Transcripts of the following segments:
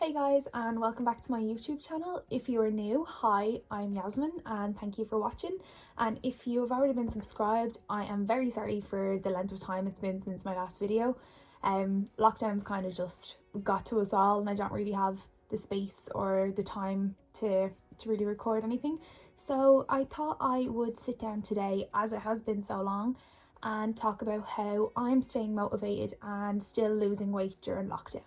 Hey guys, and welcome back to my YouTube channel. If you are new, hi, I'm Yasmin and thank you for watching. And if you have already been subscribed, I am very sorry for the length of time it's been since my last video. Lockdown's kind of just got to us all and I don't really have the space or the time to really record anything. So I thought I would sit down today, as it has been so long, and talk about how I'm staying motivated and still losing weight during lockdown.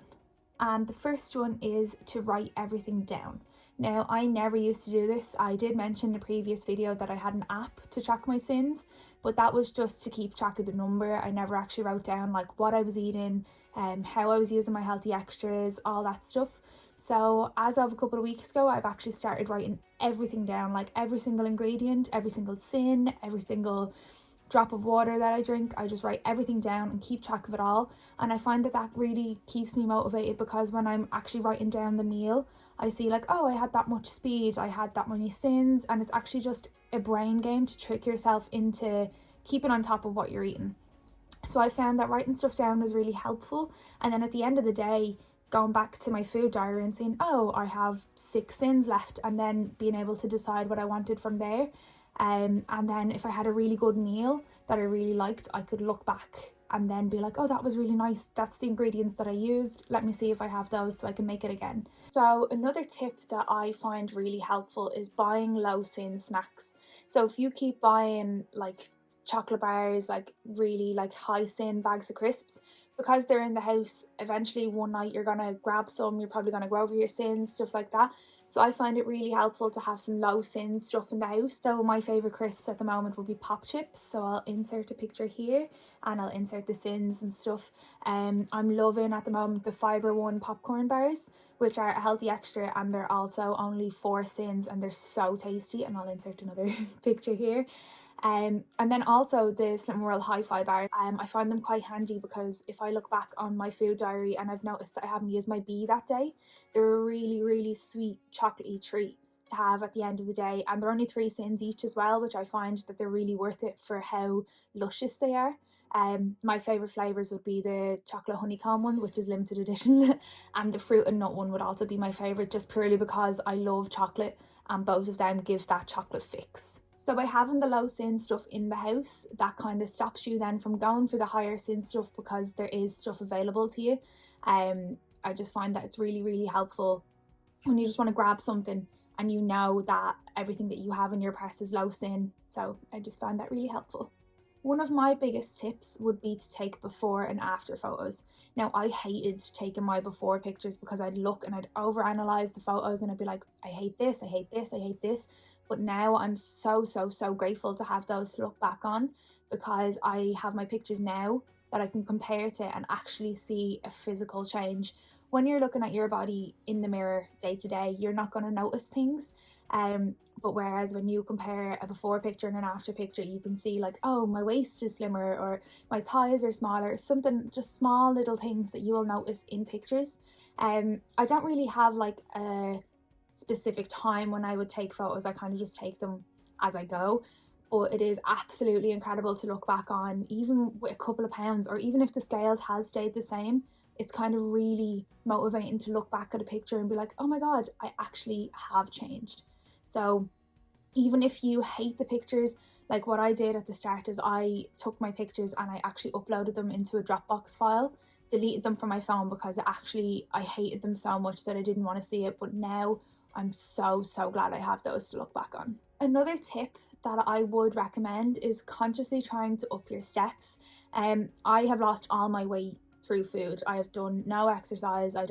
And the first one is to write everything down. Now, I never used to do this. I did mention in a previous video that I had an app to track my sins, but that was just to keep track of the number. I never actually wrote down like what I was eating, how I was using my healthy extras, all that stuff. So as of a couple of weeks ago, I've actually started writing everything down, like every single ingredient, every single sin, every single drop of water that I drink. I just write everything down and keep track of it all, and I find that that really keeps me motivated, because when I'm actually writing down the meal, I see like, oh, I had that much speed, I had that many sins, and it's actually just a brain game to trick yourself into keeping on top of what you're eating. So I found that writing stuff down was really helpful, and then at the end of the day, going back to my food diary and saying, oh, I have 6 sins left, and then being able to decide what I wanted from there. And then if I had a really good meal that I really liked, I could look back and then be like, oh, that was really nice, that's the ingredients that I used, let me see if I have those so I can make it again. So another tip that I find really helpful is buying low sin snacks. So if you keep buying like chocolate bars, like really like high sin bags of crisps, because they're in the house, eventually one night you're gonna grab some, you're probably gonna go over your sins, stuff like that. So I find it really helpful to have some low sin stuff in the house. So my favourite crisps at the moment would be pop chips. So I'll insert a picture here and I'll insert the sins and stuff. I'm loving at the moment the Fibre One popcorn bars, which are a healthy extra, and they're also only 4 sins and they're so tasty, and I'll insert another picture here. And then also the Slim World Hi-Fi bars. I find them quite handy because if I look back on my food diary and I've noticed that I haven't used my B that day, they're a really, really sweet chocolatey treat to have at the end of the day, and they're only 3 cents each as well, which I find that they're really worth it for how luscious they are. My favourite flavours would be the chocolate honeycomb one, which is limited edition, and the fruit and nut one would also be my favourite, just purely because I love chocolate and both of them give that chocolate fix. So by having the low sin stuff in the house, that kind of stops you then from going for the higher sin stuff, because there is stuff available to you. I just find that it's really, really helpful when you just want to grab something and you know that everything that you have in your press is low sin. So I just find that really helpful. One of my biggest tips would be to take before and after photos. Now, I hated taking my before pictures because I'd look and I'd overanalyze the photos and I'd be like, I hate this, I hate this, I hate this. But now I'm so grateful to have those to look back on, because I have my pictures now that I can compare to and actually see a physical change. When you're looking at your body in the mirror day to day, you're not going to notice things. But whereas when you compare a before picture and an after picture, you can see like, oh, my waist is slimmer or my thighs are smaller, something, just small little things that you will notice in pictures. I don't really have like a specific time when I would take photos. I kind of just take them as I go, but it is absolutely incredible to look back on, even with a couple of pounds, or even if the scales has stayed the same. It's kind of really motivating to look back at a picture and be like, oh my god, I actually have changed. So even if you hate the pictures, like what I did at the start is I took my pictures and I actually uploaded them into a Dropbox file, deleted them from my phone because I hated them so much that I didn't want to see it. But now I'm so glad I have those to look back on. Another tip that I would recommend is consciously trying to up your steps. I have lost all my weight through food. I have done no exercise. I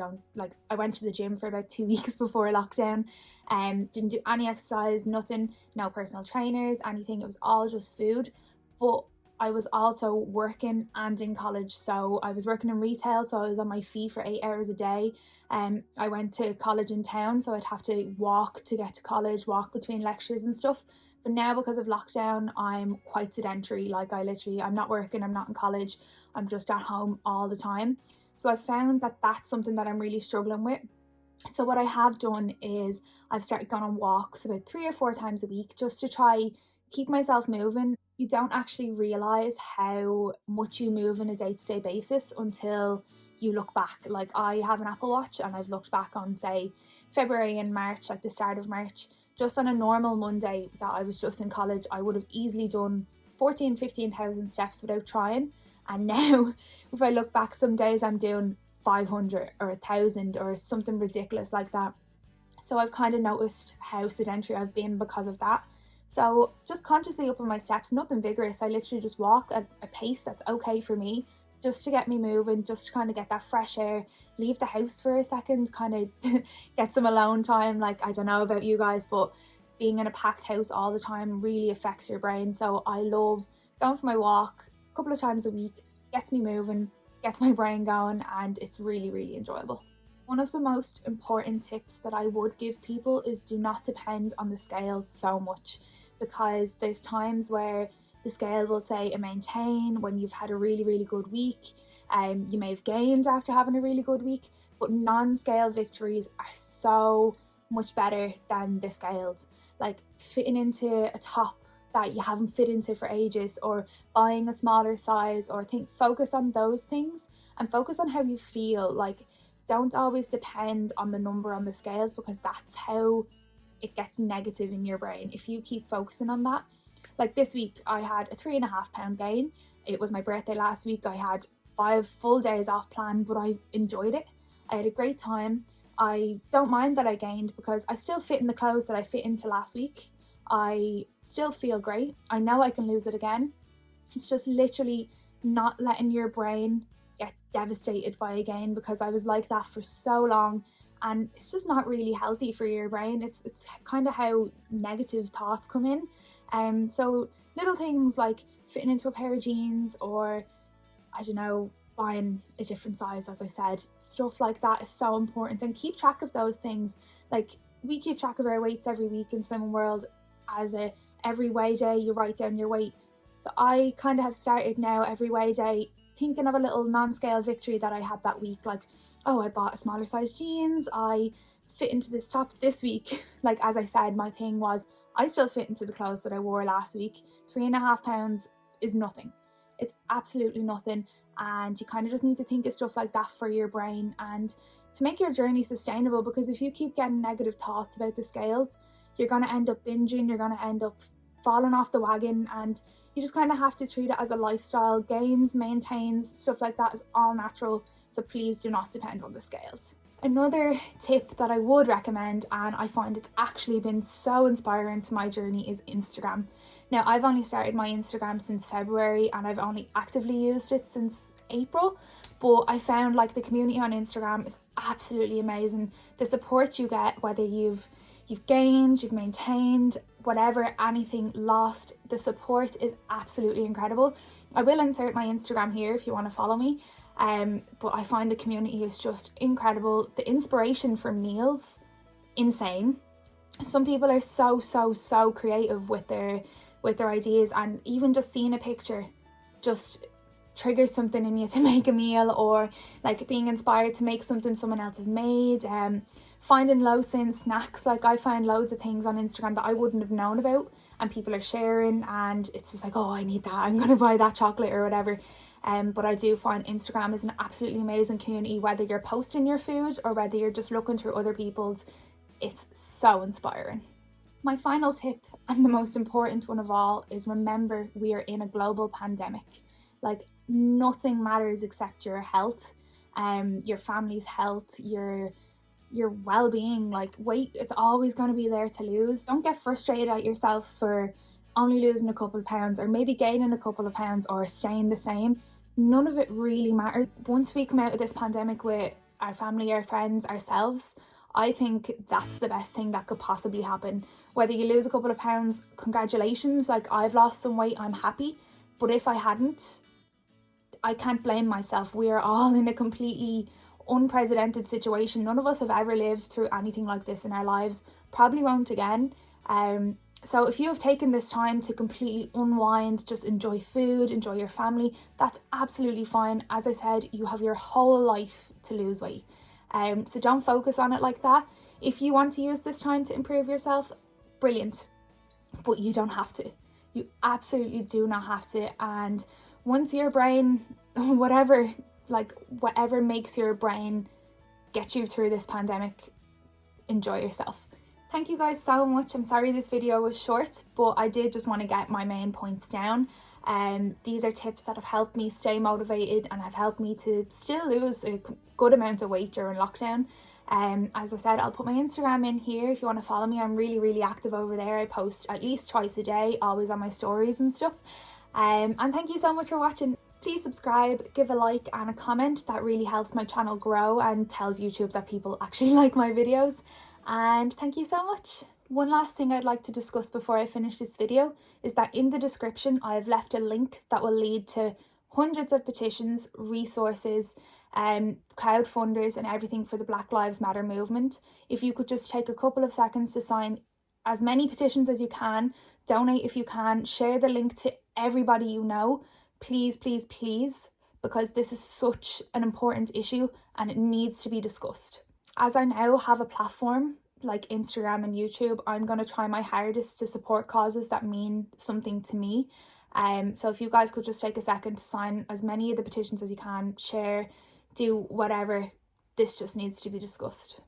went to the gym for about 2 weeks before lockdown. Didn't do any exercise, nothing, no personal trainers, anything. It was all just food. But I was also working and in college, so I was working in retail, so I was on my feet for 8 hours a day. I went to college in town, so I'd have to walk to get to college, walk between lectures and stuff. But now, because of lockdown, I'm quite sedentary. Like I'm not working, I'm not in college, I'm just at home all the time. So I found that that's something that I'm really struggling with. So what I have done is I've started going on walks about 3 or 4 times a week, just to try keep myself moving. You don't actually realise how much you move on a day-to-day basis until you look back. Like, I have an Apple Watch and I've looked back on, say, February and March, like the start of March, just on a normal Monday that I was just in college, I would have easily done 15,000 steps without trying. And now if I look back, some days I'm doing 500 or 1,000 or something ridiculous like that. So I've kind of noticed how sedentary I've been because of that. So just consciously upping my steps, nothing vigorous. I literally just walk at a pace that's okay for me, just to get me moving, just to kind of get that fresh air, leave the house for a second, kind of get some alone time. Like, I don't know about you guys, but being in a packed house all the time really affects your brain. So I love going for my walk a couple of times a week, gets me moving, gets my brain going, and it's really, really enjoyable. One of the most important tips that I would give people is do not depend on the scales so much, because there's times where the scale will say a maintain when you've had a really, really good week. You may have gained after having a really good week, but non-scale victories are so much better than the scales. Like fitting into a top that you haven't fit into for ages, or buying a smaller size, or focus on those things and focus on how you feel. Like, don't always depend on the number on the scales, because that's how it gets negative in your brain if you keep focusing on that. Like this week I had a 3.5 pound gain. It was my birthday last week. I had 5 full days off planned, but I enjoyed it. I had a great time. I don't mind that I gained, because I still fit in the clothes that I fit into last week. I still feel great. I know I can lose it again. It's just literally not letting your brain get devastated by a gain, because I was like that for so long, and it's just not really healthy for your brain. It's kind of how negative thoughts come in. So little things like fitting into a pair of jeans, or I don't know, buying a different size, as I said, stuff like that is so important. And keep track of those things. Like, we keep track of our weights every week in Slimming World. As every weigh day, you write down your weight. So I kind of have started now every weigh day thinking of a little non-scale victory that I had that week. Like, oh, I bought a smaller size jeans, I fit into this top this week. Like, as I said, my thing was I still fit into the clothes that I wore last week. 3.5 pounds is nothing. It's absolutely nothing. And you kind of just need to think of stuff like that for your brain and to make your journey sustainable. Because if you keep getting negative thoughts about the scales, you're going to end up binging, you're going to end up falling off the wagon, and you just kind of have to treat it as a lifestyle. Gains, maintains, stuff like that is all natural. So please do not depend on the scales. Another tip that I would recommend, and I find it's actually been so inspiring to my journey, is Instagram. Now, I've only started my Instagram since February, and I've only actively used it since April, but I found like the community on Instagram is absolutely amazing. The support you get, whether you've gained, you've maintained, whatever, anything, lost, the support is absolutely incredible. I will insert my Instagram here if you want to follow me. But I find the community is just incredible. The inspiration for meals, insane. Some people are so creative with their ideas, and even just seeing a picture just triggers something in you to make a meal, or like being inspired to make something someone else has made. Finding low sin snacks. Like, I find loads of things on Instagram that I wouldn't have known about, and people are sharing, and it's just like, oh, I need that, I'm gonna buy that chocolate or whatever. But I do find Instagram is an absolutely amazing community, whether you're posting your food or whether you're just looking through other people's. It's so inspiring. My final tip, and the most important one of all, is remember we are in a global pandemic. Like, nothing matters except your health, your family's health, your well-being. Like, weight, it's always going to be there to lose. Don't get frustrated at yourself for only losing a couple of pounds, or maybe gaining a couple of pounds, or staying the same. None of it really matters. Once we come out of this pandemic with our family, our friends, ourselves, I think that's the best thing that could possibly happen. Whether you lose a couple of pounds, congratulations. Like, I've lost some weight, I'm happy. But if I hadn't, I can't blame myself. We are all in a completely unprecedented situation. None of us have ever lived through anything like this in our lives. Probably won't again. So if you have taken this time to completely unwind, just enjoy food, enjoy your family, that's absolutely fine. As I said, you have your whole life to lose weight. So don't focus on it like that. If you want to use this time to improve yourself, brilliant. But you don't have to. You absolutely do not have to. And once your brain, whatever like whatever makes your brain get you through this pandemic, enjoy yourself. Thank you guys so much. I'm sorry this video was short, but I did just want to get my main points down. These are tips that have helped me stay motivated and have helped me to still lose a good amount of weight during lockdown. As I said, I'll put my Instagram in here if you want to follow me. I'm really active over there. I post at least twice a day, always on my stories and stuff. And thank you so much for watching. Please subscribe, give a like and a comment. That really helps my channel grow and tells YouTube that people actually like my videos. And thank you so much. One last thing I'd like to discuss before I finish this video is that in the description I've left a link that will lead to hundreds of petitions, resources, crowdfunders and everything for the Black Lives Matter movement. If you could just take a couple of seconds to sign as many petitions as you can, donate if you can, share the link to everybody you know, please, because this is such an important issue and it needs to be discussed. As I now have a platform like Instagram and YouTube, I'm going to try my hardest to support causes that mean something to me. So if you guys could just take a second to sign as many of the petitions as you can, share, do whatever, this just needs to be discussed.